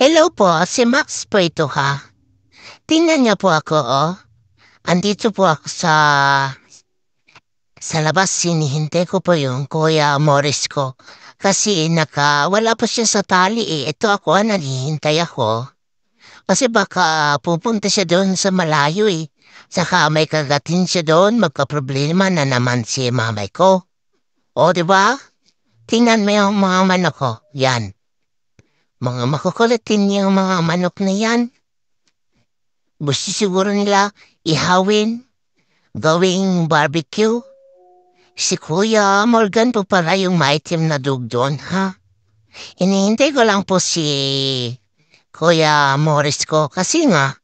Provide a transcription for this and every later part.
Hello po, si Max po ito ha. Tingnan niyo po ako, oh. Andito po ako sa labas, hinihintay ko po yung Kuya Morris ko. Kasi wala pa siya sa tali eh. Ito ako, naghihintay ako. Kasi baka pupunta siya doon sa malayo eh. Saka may kagatin siya doon, magkaproblema na naman si mamay ko. O, di ba? Tingnan mo yung mga manok ko. Yan. Mga makukulitin yung mga manok na yan. Gusto siguro nila ihawin, gawing barbecue. Si Kuya Morgan po pala yung maitim na dug doon, ha? Hinihintay ko lang po si Kuya Morris ko kasi nga,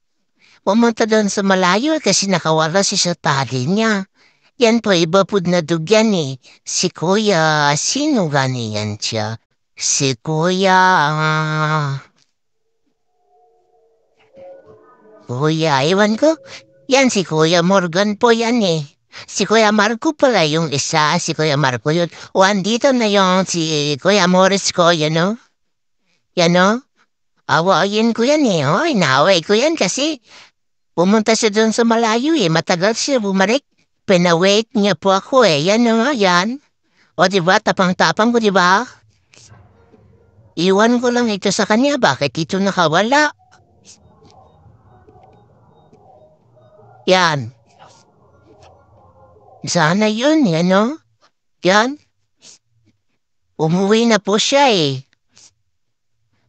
pumunta doon sa malayo kasi nakawala siya sa tali niya. Yan po, iba po na dug yan eh. Si Kuya, sino gani yan siya? Si Kuya, Kuya, iwan ko. Yan si Kuya Morgan po yan eh. Si Kuya Marco pala yung isa, si Kuya Marco yun. O andito na yung si Kuya Morris ko, yan o. Yan o. Awayin ko yan eh. Hoy, naaway ko yan kasi pumunta siya doon sa malayo eh. Matagal siya bumalik. Pinawait niya po ako eh. Yan o, yan. O diba, tapang-tapang ko diba? Iwan ko lang ito sa kanya. Bakit ito nakawala? Yan. Sana yun, yan o. Yan. Umuwi na po siya eh.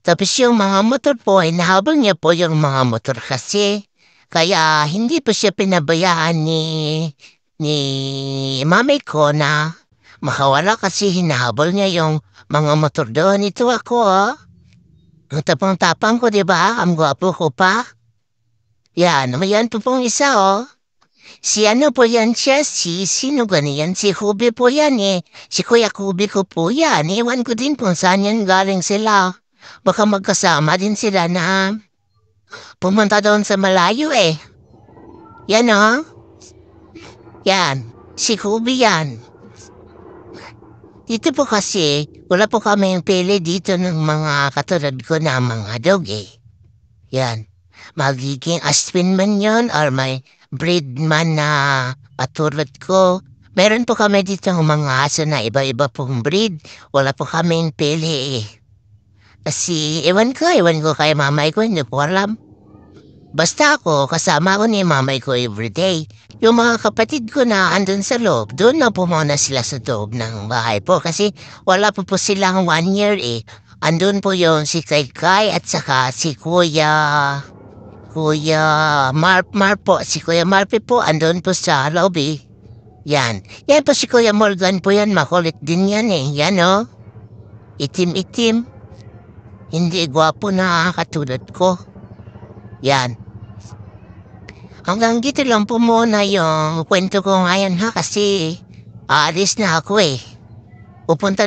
Tapos yung mga motor po, hinahabol niya po yung mga motor kasi. Kaya hindi po siya pinabayaan ni mamay ko na makawala kasi hinahabol niya yung mga motor doon. Ito ako, oh. Ang tapang-tapang ko, di ba? Ang gwapo ko pa. Yan, yan po pong isa, oh. Si ano po yan siya? Sino ganyan? Si Hubi po yan eh. Si Kuya Hubi ko po yan. Iwan ko din kung saan yan galing sila. Baka magkasama din sila na pumunta doon sa malayo eh. Yan o. Yan. Si Hubi yan. Dito po kasi, wala po kami pili dito ng mga katulad ko na mga dog eh. Yan. Magiging aspin man yon or may breed man na patulad ko. Meron po kami dito ng mga aso na iba-iba pong breed. Wala po kaming pili eh. Kasi ewan ko kay mamay ko, hindi ko alam. Basta ako, kasama ko ni mamay ko everyday. Yung mga kapatid ko na andun sa loob, doon na po muna sila sa loob ng bahay po. Kasi wala po silang 1 year eh. Andun po yung si Kai at saka si Kuya Mar po. Si Kuya Marpi po, andun po sa lobby. Yan. Yan po si Kuya Morgan po yan, makulit din yan eh. Yan oh. Itim-itim. Hindi gwapo na katulad ko. Yan. Hanggang dito lang po muna yung kwento ko ngayon ha kasi aalis na ako eh. Pupunta